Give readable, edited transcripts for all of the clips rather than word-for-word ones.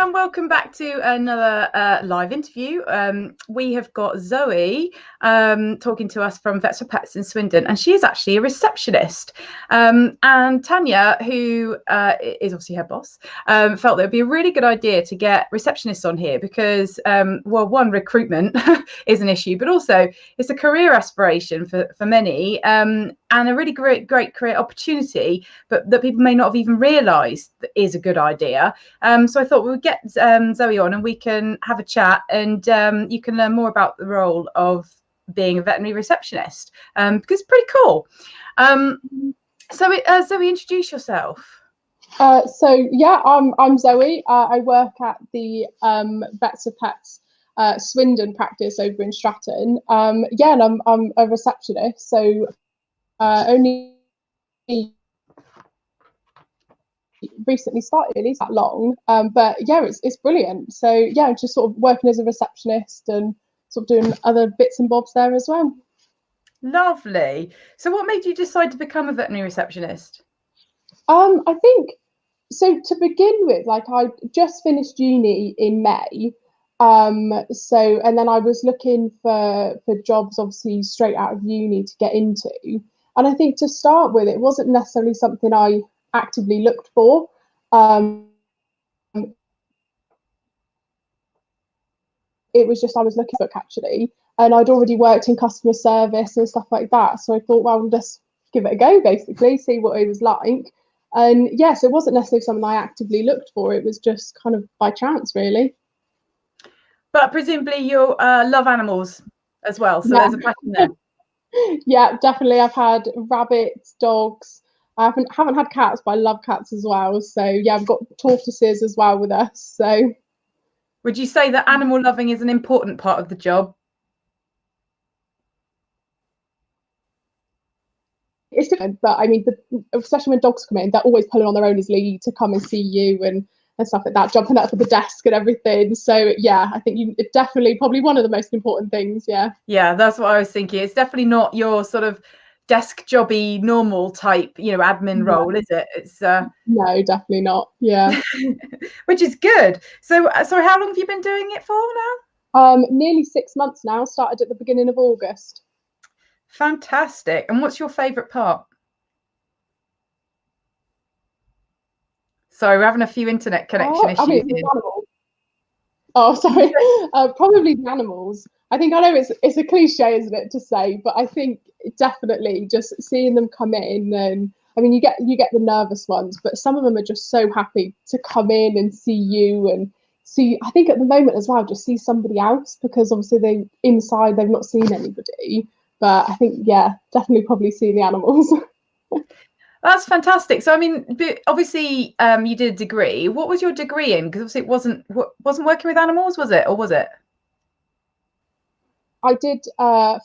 and welcome back to another live interview. We have got Zoe talking to us from Vets for Pets in Swindon, and she is actually a receptionist. And Tanya, who is obviously her boss, felt that it would be a really good idea to get receptionists on here because, well, one, recruitment is an issue, but also it's a career aspiration for many, and a really great career opportunity, but that people may not have even realised is a good idea. So I thought we would get Zoe on and we can have a chat, and you can learn more about the role of being a veterinary receptionist, because it's pretty cool. So Zoe, introduce yourself. I'm Zoe. I work at the Vets for Pets Swindon practice over in Stratton. And I'm a receptionist, so only recently started, really that long, but yeah, it's brilliant. So yeah, just sort of working as a receptionist and sort of doing other bits and bobs there as well. Lovely. So what made you decide to become a veterinary receptionist? I think so, to begin with, like, I just finished uni in May, and then I was looking for jobs, obviously straight out of uni, to get into. And I think to start with, it wasn't necessarily something I actively looked for. It was just I was looking for it, actually, and I'd already worked in customer service and stuff like that. So I thought, well, I'll just give it a go, basically, see what it was like. And yes, it wasn't necessarily something I actively looked for. It was just kind of by chance, really. But presumably you love animals as well, so there's a passion there. Yeah, definitely. I've had rabbits, dogs. I haven't had cats, but I love cats as well. So yeah, I've got tortoises as well with us. So would you say that animal loving is an important part of the job? It's different, but I mean, especially when dogs come in, they're always pulling on their owner's lead to come and see you and stuff like that, jumping up at the desk and everything. So yeah, I think it's definitely probably one of the most important things. Yeah, that's what I was thinking. It's definitely not your sort of desk jobby normal type, admin role, is it? It's no, definitely not. Yeah. Which is good. So sorry, how long have you been doing it for now? Nearly 6 months now. Started at the beginning of August. Fantastic. And what's your favourite part? Sorry, we're having a few internet connection issues here. Oh, sorry. Probably the animals. I know it's a cliche, isn't it, to say, but I think definitely just seeing them come in, and I mean, you get the nervous ones, but some of them are just so happy to come in and see you and see. I think at the moment as well, just see somebody else, because obviously they've not seen anybody. But I think, yeah, definitely probably seeing the animals. That's fantastic. So I mean, obviously, you did a degree. What was your degree in? Because obviously it wasn't working with animals, was it, or was it? I did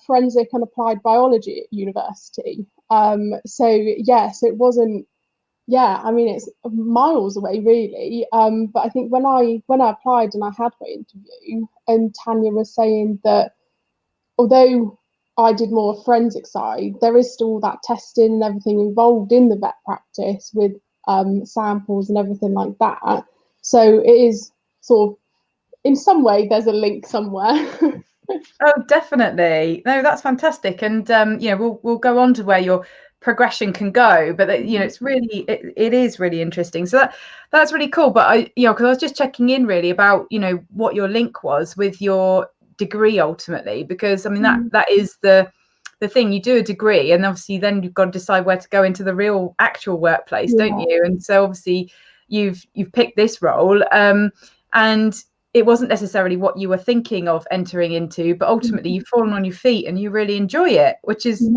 forensic and applied biology at university. So yes, it wasn't. Yeah, I mean, it's miles away, really. But I think when I applied and I had my interview, and Tanya was saying that although I did more forensic side, there is still that testing and everything involved in the vet practice with samples and everything like that. So it is sort of, in some way, there's a link somewhere. Oh, definitely. No, that's fantastic. And we'll go on to where your progression can go, but it's really it is really interesting. So that's really cool. But because I was just checking in really about what your link was with your degree ultimately, because I mean that is the thing. You do a degree and obviously then you've got to decide where to go into the real actual workplace, don't you? And so obviously you've picked this role, and it wasn't necessarily what you were thinking of entering into, but ultimately you've fallen on your feet and you really enjoy it, which is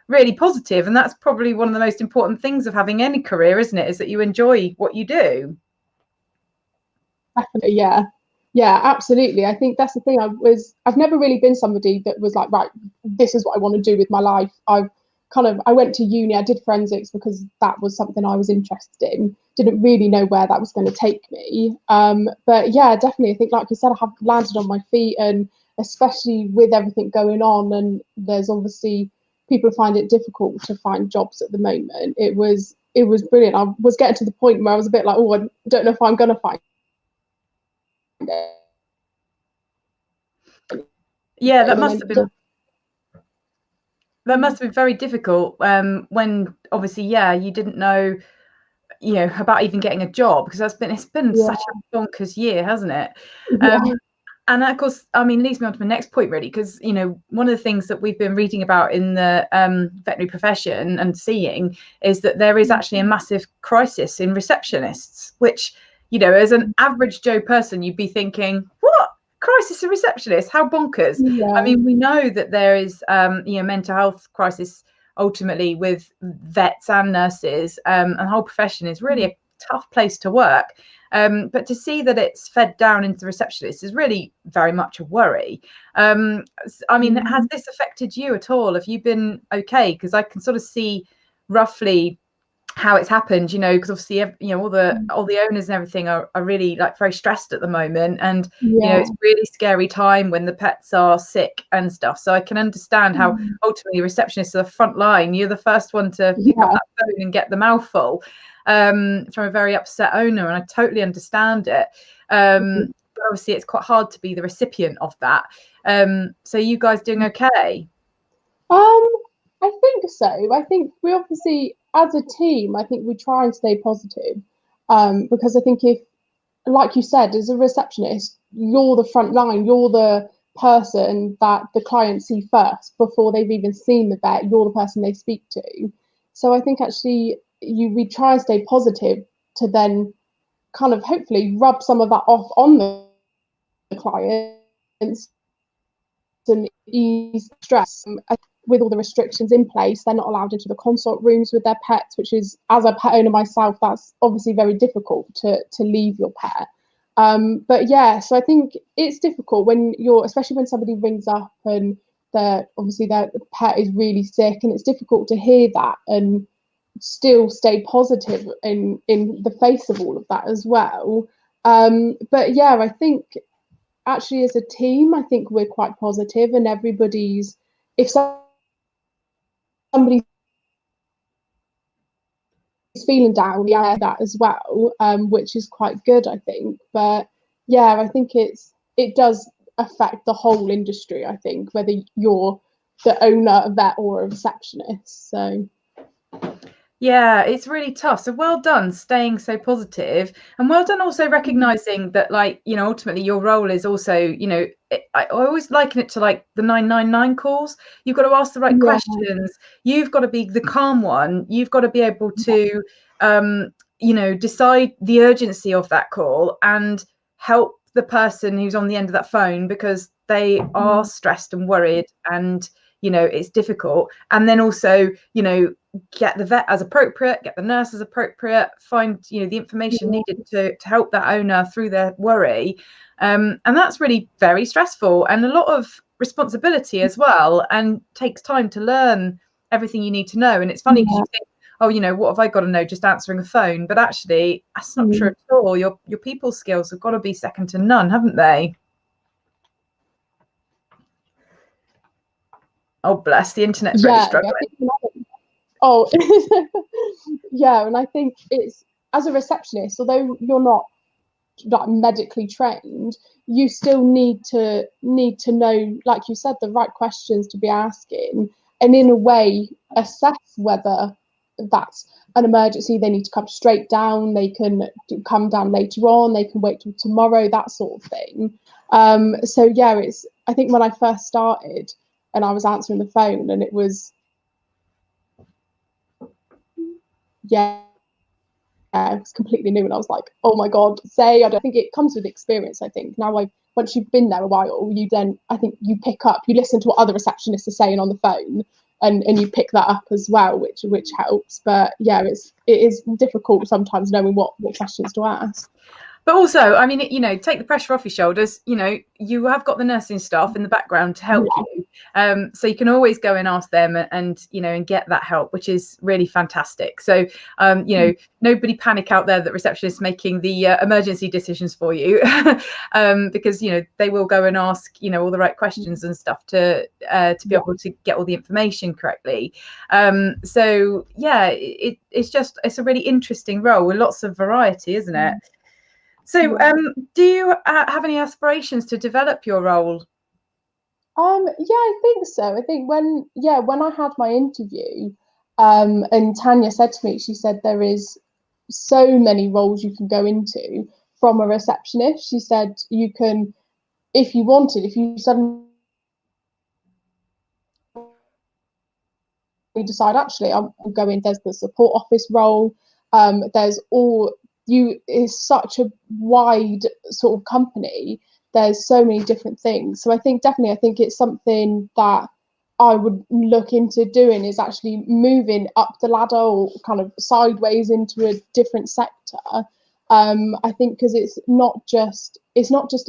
really positive. And that's probably one of the most important things of having any career, isn't it? Is that you enjoy what you do. Definitely, yeah, absolutely. I think that's the thing. I've never really been somebody that was like, right, this is what I want to do with my life. I went to uni, I did forensics because that was something I was interested in. Didn't really know where that was going to take me. But yeah, definitely, I think, like you said, I have landed on my feet, and especially with everything going on, and there's obviously people find it difficult to find jobs at the moment. It was brilliant. I was getting to the point where I was a bit like, oh, I don't know if I'm going to find Yeah, and then that must have been very difficult when obviously, yeah, you didn't know, you know, about even getting a job, because it's been such a bonkers year, hasn't it? And of course, I mean, leads me on to my next point, really, because, you know, one of the things that we've been reading about in the veterinary profession and seeing is that there is actually a massive crisis in receptionists, which, you know, as an average Joe person, you'd be thinking, what? Crisis in receptionists? How bonkers. I mean, we know that there is, you know, mental health crisis ultimately with vets and nurses, and the whole profession is really a tough place to work. But to see that it's fed down into the receptionist is really very much a worry. I mean, has this affected you at all? Have you been okay? Because I can sort of see roughly how it's happened, you know, because obviously, you know, all the owners and everything are really like very stressed at the moment, and you know, it's a really scary time when the pets are sick and stuff. So I can understand how ultimately receptionists are the front line. You're the first one to pick up that phone and get the mouthful from a very upset owner, and I totally understand it. But obviously, it's quite hard to be the recipient of that. So you guys doing okay? I think so. I think we obviously, as a team, I think we try and stay positive, because I think if, like you said, as a receptionist, you're the front line, you're the person that the clients see first before they've even seen the vet. You're the person they speak to. So I think actually we try and stay positive to then kind of hopefully rub some of that off on the clients and ease stress. With all the restrictions in place, they're not allowed into the consult rooms with their pets, which is, as a pet owner myself, that's obviously very difficult to leave your pet. But yeah, so I think it's difficult when especially when somebody rings up and obviously their pet is really sick, and it's difficult to hear that and still stay positive in the face of all of that as well. But yeah, I think actually as a team, I think we're quite positive, and if somebody's feeling down, we air that as well, which is quite good, I think. But yeah, I think it does affect the whole industry, I think, whether you're the owner, a vet, or a receptionist. So yeah, it's really tough. So well done staying so positive, and well done also recognizing that, like, you know, ultimately your role is also, you know, I always liken it to like the 999 calls. You've got to ask the right questions. You've got to be the calm one. You've got to be able to, you know, decide the urgency of that call and help the person who's on the end of that phone, because they are stressed and worried, and you know, it's difficult. And then also, you know, get the vet as appropriate, get the nurse as appropriate, find, you know, the information needed to help that owner through their worry. And that's really very stressful and a lot of responsibility as well, and takes time to learn everything you need to know. And it's funny because you think, oh, you know, what have I got to know just answering a phone? But actually, that's not true at all. Your people skills have got to be second to none, haven't they? Oh, bless, the internet's really struggling. Oh, yeah, and I think it's, as a receptionist, although you're not like medically trained, you still need to know, like you said, the right questions to be asking, and in a way assess whether that's an emergency. They need to come straight down, they can come down later on, they can wait till tomorrow, that sort of thing. So yeah, I think when I first started and I was answering the phone and it was, yeah, it was completely new, and I was like, oh my god. I don't think it comes with experience. I think now, once you've been there a while, I think you pick up, you listen to what other receptionists are saying on the phone, and you pick that up as well, which helps. But yeah, it is difficult sometimes knowing what questions to ask. But also, I mean, you know, take the pressure off your shoulders. You know, you have got the nursing staff in the background to help you. So you can always go and ask them and, you know, and get that help, which is really fantastic. So, you know, nobody panic out there that receptionists making the emergency decisions for you, because, you know, they will go and ask, you know, all the right questions and stuff to be able to get all the information correctly. So, yeah, it's a really interesting role with lots of variety, isn't it? So, do you have any aspirations to develop your role? Yeah, I think so. I think when I had my interview, and Tanya said to me, she said there is so many roles you can go into from a receptionist. She said you can, if you wanted, if you suddenly decide actually I'm going, there's the support office role, there's all you is such a wide sort of company, there's so many different things. So I think definitely, I think it's something that I would look into doing, is actually moving up the ladder or kind of sideways into a different sector. I think because it's not just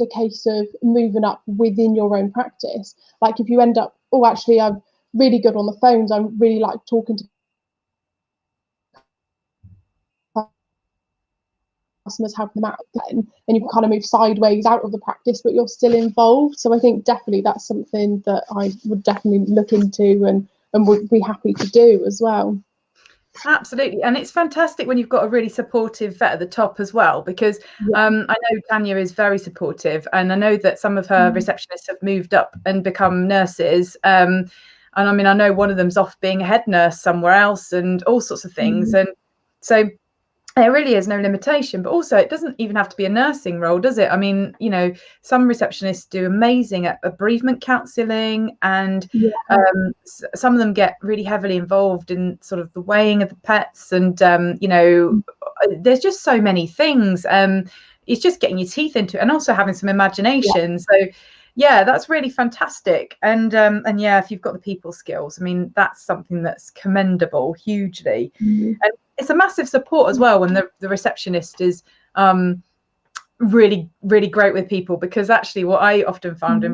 a case of moving up within your own practice. Like if you end up, oh, actually I'm really good on the phones, I really like talking to customers, helping them out, and you can kind of move sideways out of the practice, but you're still involved. So I think definitely that's something that I would definitely look into and would be happy to do as well. Absolutely, and it's fantastic when you've got a really supportive vet at the top as well, because Yeah. I know Tanya is very supportive, and I know that some of her receptionists have moved up and become nurses. And I mean, I know one of them's off being a head nurse somewhere else, and all sorts of things. And so there really is no limitation, but also it doesn't even have to be a nursing role, does it? I mean, you know, some receptionists do amazing at bereavement counselling, and Yeah. some of them get really heavily involved in sort of the weighing of the pets, and you know, there's just so many things. It's just getting your teeth into it, and also having some imagination. So yeah, that's really fantastic. And yeah, if you've got the people skills, I mean, that's something that's commendable hugely. And it's a massive support as well when the receptionist is really, really great with people, because actually what I often found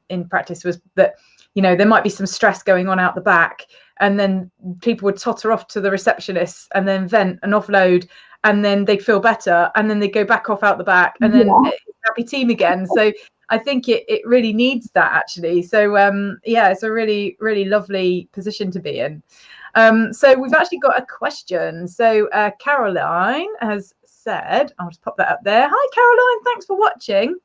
in practice was that, you know, there might be some stress going on out the back, and then people would totter off to the receptionist and then vent and offload, and then they'd feel better, and then they'd go back off out the back, and then happy team again. So I think it really needs that, actually. So yeah, it's a really, really lovely position to be in. So we've actually got a question. So Caroline has said, I'll just pop that up there. Hi, Caroline, thanks for watching.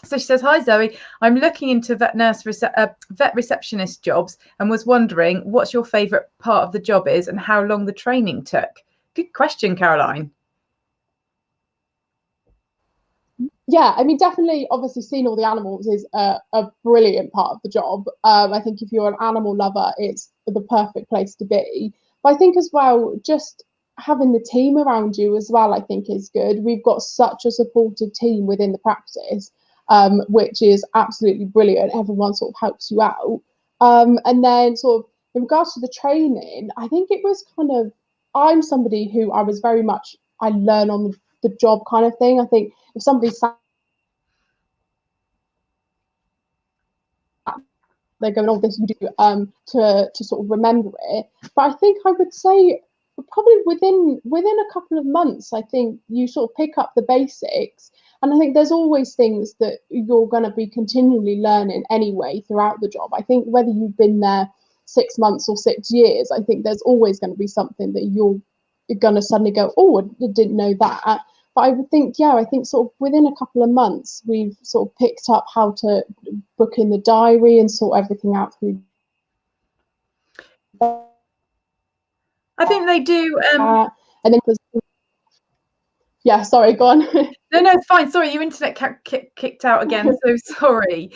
So she says, hi, Zoe, I'm looking into vet receptionist jobs and was wondering what's your favourite part of the job is and how long the training took. Good question, Caroline. Yeah, I mean, definitely, obviously, seeing all the animals is a brilliant part of the job. I think if you're an animal lover, it's the perfect place to be. But I think as well, just having the team around you as well, I think is good. We've got such a supportive team within the practice, which is absolutely brilliant. Everyone sort of helps you out. And then sort of in regards to the training, I think it was kind of, I'm somebody who I was very much, I learn on the job kind of thing. I think if somebody sat, they're going, oh, this you do, to sort of remember it. But I think I would say probably within a couple of months, I think you sort of pick up the basics. And I think there's always things that you're going to be continually learning anyway throughout the job. I think whether you've been there 6 months or 6 years, I think there's always going to be something that you're going to suddenly go, oh, I didn't know that. But I would think, yeah, I think sort of within a couple of months, we've sort of picked up how to book in the diary and sort everything out through. I think they do. And then, yeah, sorry, go on. No, it's fine. Sorry, your internet kicked out again. So sorry.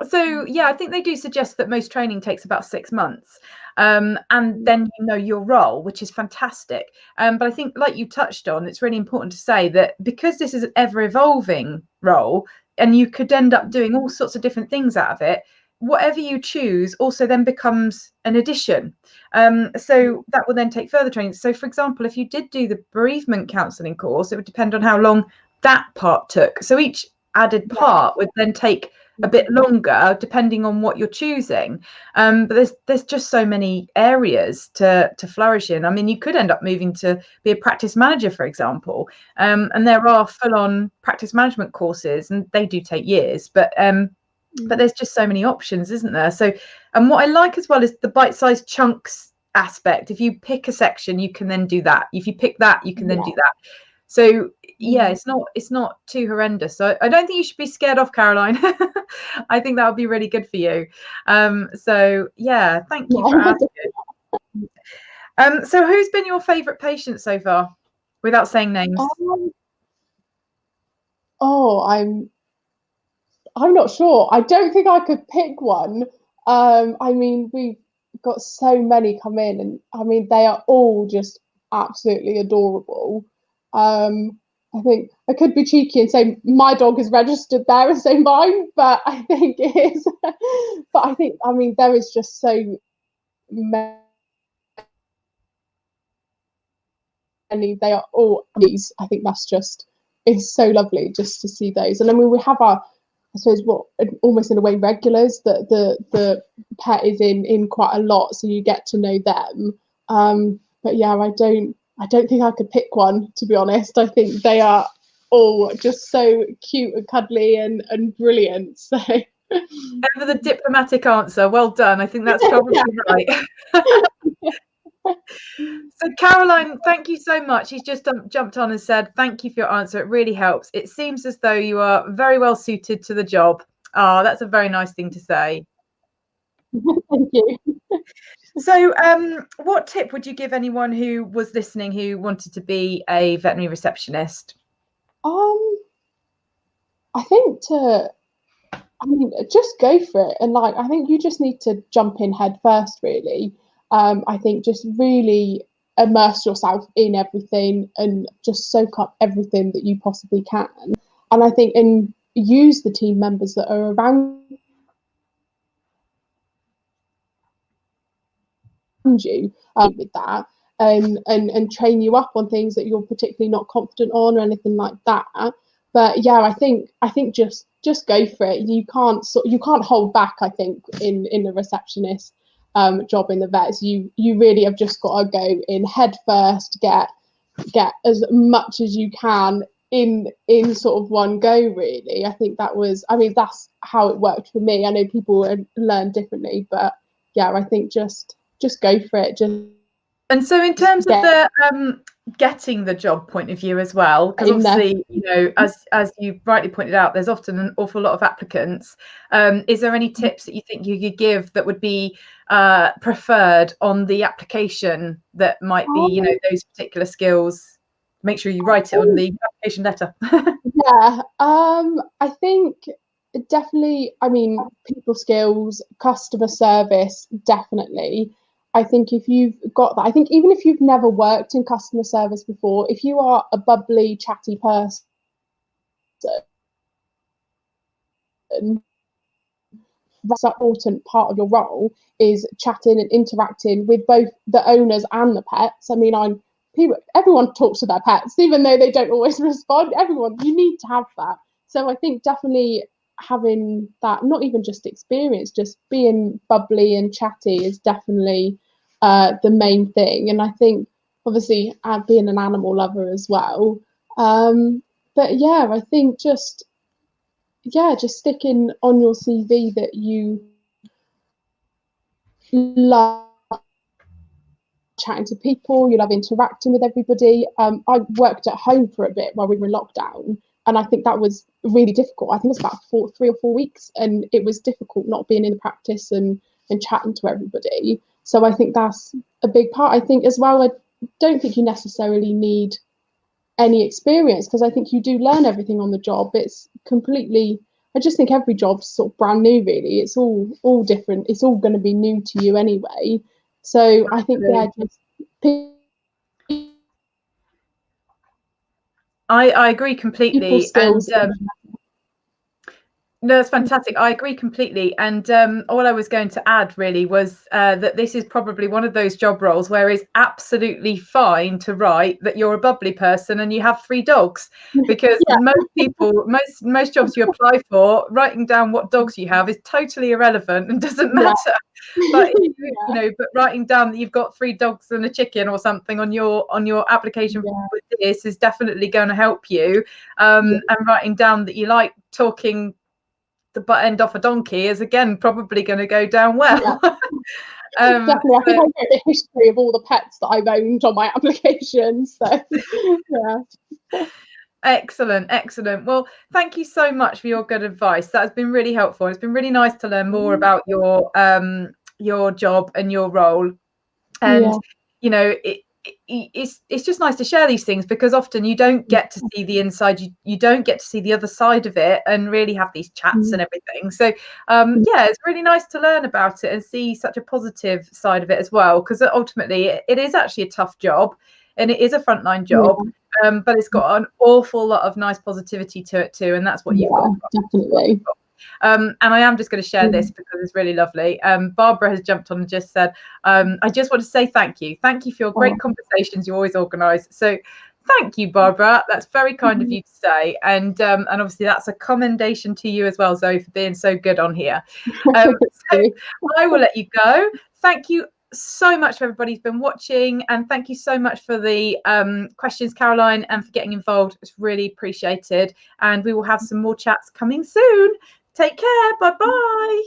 So yeah, I think they do suggest that most training takes about 6 months. And then you know your role, which is fantastic. But I think, like you touched on, it's really important to say that because this is an ever-evolving role, and you could end up doing all sorts of different things out of it, whatever you choose also then becomes an addition. So that will then take further training. So, for example, if you did do the bereavement counselling course, it would depend on how long that part took. So each added part would then take a bit longer depending on what you're choosing. But there's just so many areas to flourish in. I mean, you could end up moving to be a practice manager, for example. And there are full-on practice management courses, and they do take years, but there's just so many options, isn't there? So, and what I like as well is the bite-sized chunks aspect. If you pick a section, you can then do that. If you pick that, you can then do that. So yeah, it's not too horrendous. So I don't think you should be scared off, Caroline. I think that would be really good for you. So yeah, thank you for asking. So who's been your favourite patient so far, without saying names? Oh, I'm not sure. I don't think I could pick one. I mean, we've got so many come in, and I mean, they are all just absolutely adorable. I think I could be cheeky and say my dog is registered there and say mine, but I think it is. But I think, I mean, there is just so many. They are all these. I think that's just, it's so lovely just to see those. And I mean, we have our, I suppose, what almost in a way regulars that the pet is in quite a lot, so you get to know them. But yeah, I don't think I could pick one, to be honest. I think they are all just so cute and cuddly and brilliant. So Ever the diplomatic answer. Well done. I think that's probably right. So Caroline, thank you so much. He's just jumped on and said, thank you for your answer. It really helps. It seems as though you are very well suited to the job. Oh, that's a very nice thing to say. thank you. So what tip would you give anyone who was listening who wanted to be a veterinary receptionist? I think I mean, just go for it. And like, I think you just need to jump in head first, really. I think just really immerse yourself in everything and just soak up everything that you possibly can. And I think, and use the team members that are around you with that, and train you up on things that you're particularly not confident on or anything like that. But yeah, I think just go for it. You can't hold back. I think in the receptionist job in the vets, you really have just got to go in head first, get as much as you can in sort of one go, really. I think that was, I mean, that's how it worked for me. I know people learn differently, but yeah, I think just go for it. And so in terms of the getting the job point of view as well, because obviously, you know, as you rightly pointed out, there's often an awful lot of applicants. Is there any tips that you think you could give that would be preferred on the application that might be, you know, those particular skills? Make sure you write it on the application letter. Yeah, I think definitely, I mean, people skills, customer service, definitely. I think if you've got that, I think even if you've never worked in customer service before, if you are a bubbly, chatty person, that's an important part of your role, is chatting and interacting with both the owners and the pets. I mean, everyone talks to their pets, even though they don't always respond. Everyone, you need to have that. So I think definitely having that, not even just experience, just being bubbly and chatty is definitely the main thing. And I think obviously being an animal lover as well. But yeah, I think just sticking on your CV that you love chatting to people, you love interacting with everybody. I worked at home for a bit while we were in lockdown, and I think that was really difficult. I think it was about 3 or 4 weeks, and it was difficult not being in the practice and chatting to everybody. So I think that's a big part. I think as well, I don't think you necessarily need any experience, because I think you do learn everything on the job. It's completely, I just think every job's sort of brand new, really. It's all different. It's all going to be new to you anyway. So I think, yeah, just I agree completely. skills. And no, that's fantastic. I agree completely. And all I was going to add really was that this is probably one of those job roles where it's absolutely fine to write that you're a bubbly person and you have 3 dogs, because most people, most jobs you apply for, writing down what dogs you have is totally irrelevant and doesn't matter. But you know, but writing down that you've got 3 dogs and a chicken or something on your application with this is definitely going to help you. And writing down that you like talking the butt end off a donkey is again probably going to go down well. Definitely. I think So I wrote the history of all the pets that I've owned on my application. So yeah. excellent, excellent. Well, thank you so much for your good advice. That's been really helpful. It's been really nice to learn more about your job and your role. And Yeah. you know, it's just nice to share these things, because often you don't get to see the inside, you don't get to see the other side of it and really have these chats and everything. So yeah, it's really nice to learn about it and see such a positive side of it as well, because ultimately it is actually a tough job and it is a frontline job. But it's got an awful lot of nice positivity to it too, and that's what you've got. Definitely. And I am just going to share this because it's really lovely. Barbara has jumped on and just said, I just want to say thank you. Thank you for your great conversations you always organise. So thank you, Barbara. That's very kind of you to say. And obviously that's a commendation to you as well, Zoe, for being so good on here. So I will let you go. Thank you so much for everybody who's been watching, and thank you so much for the questions, Caroline, and for getting involved. It's really appreciated, and we will have some more chats coming soon. Take care. Bye bye.